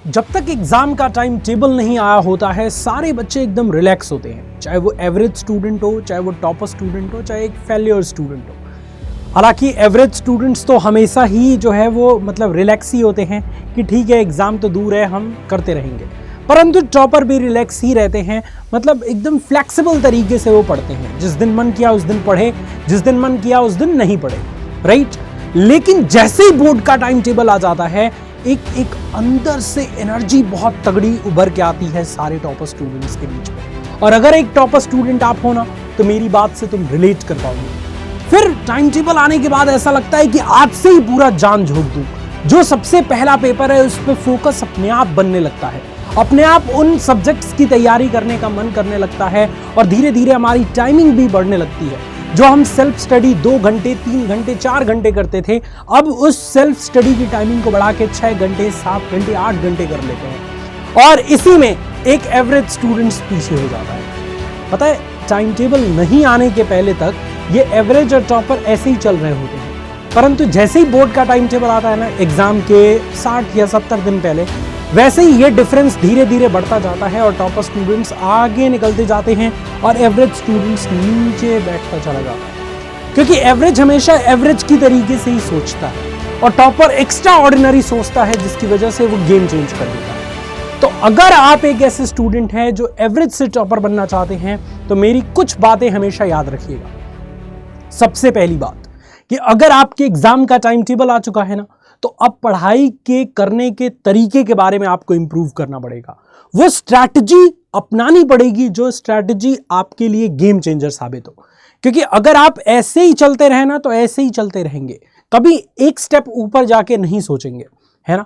जब तक एग्जाम का टाइम टेबल नहीं आया होता है सारे बच्चे एकदम रिलैक्स होते हैं, चाहे वो एवरेज स्टूडेंट हो, चाहे वो टॉपर स्टूडेंट हो, चाहे एक फेलियर स्टूडेंट हो। हालांकि एवरेज स्टूडेंट्स तो हमेशा ही जो है वो मतलब रिलैक्स ही होते हैं कि ठीक है एग्जाम तो दूर है, हम करते रहेंगे। परंतु टॉपर भी रिलैक्स ही रहते हैं, मतलब एकदम फ्लेक्सिबल तरीके से वो पढ़ते हैं। जिस दिन मन किया उस दिन पढ़े, जिस दिन मन किया उस दिन नहीं पढ़े, राइट। लेकिन जैसे ही बोर्ड का टाइम टेबल आ जाता है एक अंदर से एनर्जी बहुत तगड़ी उभर के आती है सारे टॉपर स्टूडेंट्स के बीच में। और अगर एक टॉपर स्टूडेंट आप हो ना तो मेरी बात से तुम रिलेट कर पाओगे। फिर टाइम टेबल आने के बाद ऐसा लगता है कि आज से ही पूरा जान झोंक दूं। जो सबसे पहला पेपर है उस पर फोकस अपने आप बनने लगता है, अपने आप उन सब्जेक्ट्स की तैयारी करने का मन करने लगता है और धीरे धीरे हमारी टाइमिंग भी बढ़ने लगती है। जो हम सेल्फ स्टडी 2 घंटे, 3 घंटे, 4 घंटे करते थे, अब उस सेल्फ स्टडी की टाइमिंग को बढ़ा के 6 घंटे, 7 घंटे, 8 घंटे कर लेते हैं। और इसी में एक एवरेज स्टूडेंट्स पीछे हो जाता है। पता है, टाइम टेबल नहीं आने के पहले तक ये एवरेज और टॉपर ऐसे ही चल रहे होते हैं, परंतु जैसे ही बोर्ड का टाइम टेबल आता है ना, एग्जाम के 60 या 70 दिन पहले, वैसे ही ये डिफरेंस धीरे धीरे बढ़ता जाता है और टॉपर स्टूडेंट्स आगे निकलते जाते हैं और एवरेज स्टूडेंट्स नीचे बैठता चला जाता है। क्योंकि एवरेज हमेशा एवरेज की तरीके से ही सोचता है और टॉपर एक्स्ट्रा ऑर्डिनरी सोचता है, जिसकी वजह से वो गेम चेंज कर देता है। तो अगर आप एक ऐसे स्टूडेंट हैं जो एवरेज से टॉपर बनना चाहते हैं तो मेरी कुछ बातें हमेशा याद रखिएगा। सबसे पहली बात कि अगर आपके एग्जाम का टाइम टेबल आ चुका है ना, तो अब पढ़ाई के करने के तरीके के बारे में आपको इंप्रूव करना पड़ेगा। वो स्ट्रैटेजी अपनानी पड़ेगी जो स्ट्रैटेजी आपके लिए गेम चेंजर साबित हो। क्योंकि अगर आप ऐसे ही चलते रहे ना तो ऐसे ही चलते रहेंगे, कभी एक स्टेप ऊपर जाके नहीं सोचेंगे, है ना।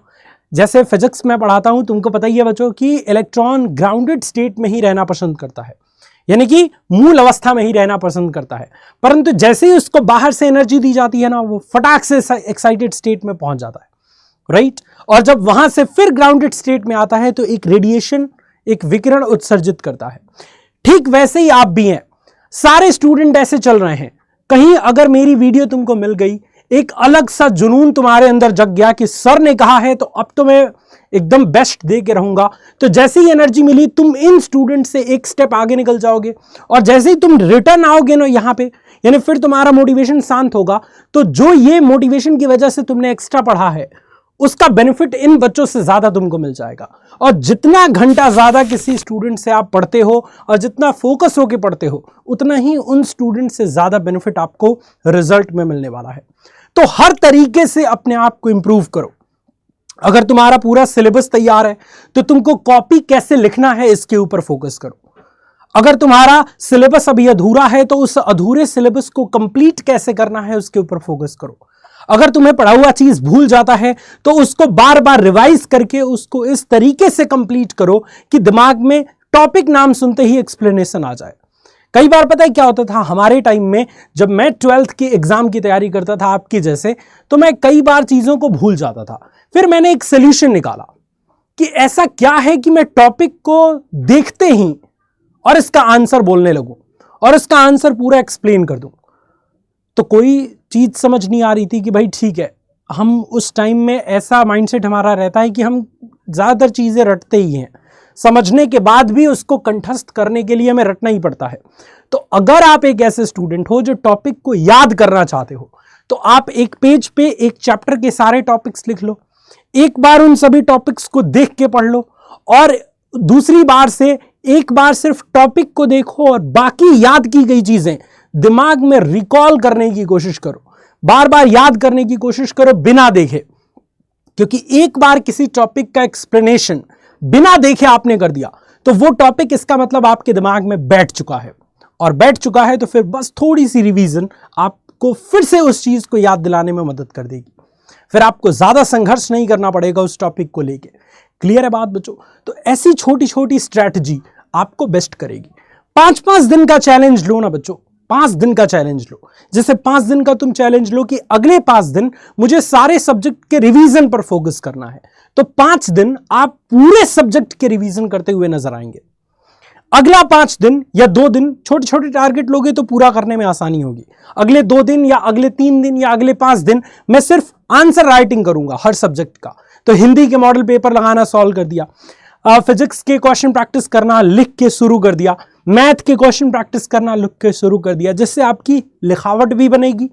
जैसे फिजिक्स में पढ़ाता हूं, तुमको पता ही है बच्चों कि इलेक्ट्रॉन ग्राउंडेड स्टेट में ही रहना पसंद करता है, यानी कि मूल अवस्था में ही रहना पसंद करता है। परंतु जैसे ही उसको बाहर से एनर्जी दी जाती है ना, वो फटाक से एक्साइटेड स्टेट में पहुंच जाता है, राइट। और जब वहां से फिर ग्राउंडेड स्टेट में आता है तो एक रेडिएशन, एक विकिरण उत्सर्जित करता है। ठीक वैसे ही आप भी हैं, सारे स्टूडेंट ऐसे चल रहे हैं। कहीं अगर मेरी वीडियो तुमको मिल गई, एक अलग सा जुनून तुम्हारे अंदर जग गया कि सर ने कहा है तो अब तो मैं एकदम बेस्ट दे के रहूंगा, तो जैसे ही एनर्जी मिली तुम इन स्टूडेंट से एक स्टेप आगे निकल जाओगे। और जैसे ही तुम रिटर्न आओगे ना यहाँ पे, यानी फिर तुम्हारा मोटिवेशन शांत होगा, तो जो ये मोटिवेशन की वजह से तुमने एक्स्ट्रा पढ़ा है उसका बेनिफिट इन बच्चों से ज्यादा तुमको मिल जाएगा। और जितना घंटा ज्यादा किसी स्टूडेंट से आप पढ़ते हो और जितना फोकस होकर पढ़ते हो, उतना ही उन स्टूडेंट से ज्यादा बेनिफिट आपको रिजल्ट में मिलने वाला है। तो हर तरीके से अपने आप को इंप्रूव करो। अगर तुम्हारा पूरा सिलेबस तैयार है तो तुमको कॉपी कैसे लिखना है इसके ऊपर फोकस करो। अगर तुम्हारा सिलेबस अभी अधूरा है तो उस अधूरे सिलेबस को कंप्लीट कैसे करना है उसके ऊपर फोकस करो। अगर तुम्हें पढ़ा हुआ चीज भूल जाता है तो उसको बार बार रिवाइज करके उसको इस तरीके से कंप्लीट करो कि दिमाग में टॉपिक नाम सुनते ही एक्सप्लेनेशन आ जाए। कई बार पता है क्या होता था हमारे टाइम में, जब मैं 12th के एग्जाम की तैयारी करता था आपकी जैसे, तो मैं कई बार चीजों को भूल जाता था। फिर मैंने एक सोल्यूशन निकाला कि ऐसा क्या है कि मैं टॉपिक को देखते ही और इसका आंसर बोलने लगूं और इसका आंसर पूरा एक्सप्लेन कर दूं। तो कोई चीज समझ नहीं आ रही थी कि भाई ठीक है, हम उस टाइम में ऐसा माइंडसेट हमारा रहता है कि हम ज्यादातर चीजें रटते ही हैं, समझने के बाद भी उसको कंठस्थ करने के लिए हमें रटना ही पड़ता है। तो अगर आप एक ऐसे स्टूडेंट हो जो टॉपिक को याद करना चाहते हो, तो आप एक पेज पे एक चैप्टर के सारे टॉपिक्स लिख लो, एक बार उन सभी टॉपिक्स को देख के पढ़ लो और दूसरी बार से एक बार सिर्फ टॉपिक को देखो और बाकी याद की गई चीजें दिमाग में रिकॉल करने की कोशिश करो, बार बार याद करने की कोशिश करो बिना देखे। क्योंकि एक बार किसी टॉपिक का एक्सप्लेनेशन बिना देखे आपने कर दिया तो वो टॉपिक, इसका मतलब आपके दिमाग में बैठ चुका है, और बैठ चुका है तो फिर बस थोड़ी सी रिवीजन आपको फिर से उस चीज को याद दिलाने में मदद कर देगी। फिर आपको ज्यादा संघर्ष नहीं करना पड़ेगा उस टॉपिक को लेके। क्लियर है बात बच्चों? तो ऐसी छोटी छोटी स्ट्रैटेजी आपको बेस्ट करेगी। 5-5 दिन का चैलेंज लो ना बच्चों, 5 दिन का चैलेंज लो। जैसे 5 दिन का तुम चैलेंज लो कि अगले 5 दिन मुझे सारे सब्जेक्ट के रिवीजन पर फोकस करना है, तो 5 दिन आप पूरे सब्जेक्ट के रिवीजन करते हुए नजर आएंगे। अगला 5 दिन या 2 दिन छोटे छोटे टारगेट लोगे तो पूरा करने में आसानी होगी। अगले 2 दिन या अगले 3 दिन या अगले 5 दिन मैं सिर्फ आंसर राइटिंग करूंगा हर सब्जेक्ट का, तो हिंदी के मॉडल पेपर लगाना सॉल्व कर दिया, फिजिक्स के क्वेश्चन प्रैक्टिस करना लिख के शुरू कर दिया, मैथ के क्वेश्चन प्रैक्टिस करना लिख के शुरू कर दिया, जिससे आपकी लिखावट भी बनेगी,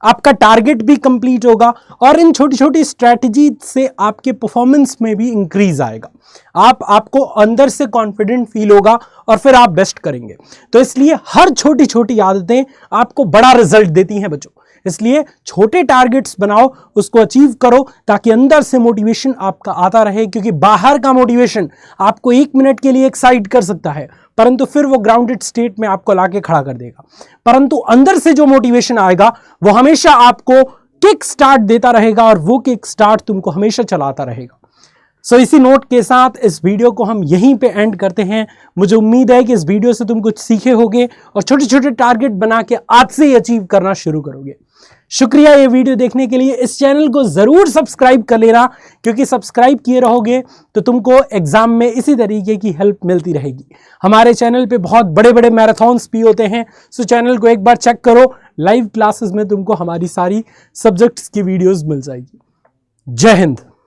आपका टारगेट भी कंप्लीट होगा और इन छोटी छोटी स्ट्रैटेजी से आपके परफॉर्मेंस में भी इंक्रीज आएगा। आपको अंदर से कॉन्फिडेंट फील होगा और फिर आप बेस्ट करेंगे। तो इसलिए हर छोटी छोटी आदतें आपको बड़ा रिजल्ट देती हैं बच्चों। इसलिए छोटे टारगेट्स बनाओ, उसको अचीव करो ताकि अंदर से मोटिवेशन आपका आता रहे, क्योंकि बाहर का मोटिवेशन आपको 1 मिनट के लिए एक्साइट कर सकता है परंतु फिर वो ग्राउंडेड स्टेट में आपको लाके खड़ा कर देगा। परंतु अंदर से जो मोटिवेशन आएगा वो हमेशा आपको किक स्टार्ट देता रहेगा और वो किक स्टार्ट तुमको हमेशा चलाता रहेगा। सो इसी नोट के साथ इस वीडियो को हम यहीं पे एंड करते हैं। मुझे उम्मीद है कि इस वीडियो से तुम कुछ सीखे होगे और छोटे छोटे टारगेट बना के आज से ही अचीव करना शुरू करोगे। शुक्रिया ये वीडियो देखने के लिए। इस चैनल को जरूर सब्सक्राइब कर लेना, क्योंकि सब्सक्राइब किए रहोगे तो तुमको एग्जाम में इसी तरीके की हेल्प मिलती रहेगी। हमारे चैनल पे बहुत बड़े बड़े मैराथन्स भी होते हैं, सो चैनल को एक बार चेक करो। लाइव क्लासेस में तुमको हमारी सारी सब्जेक्ट्स की वीडियोस मिल जाएगी। जय हिंद।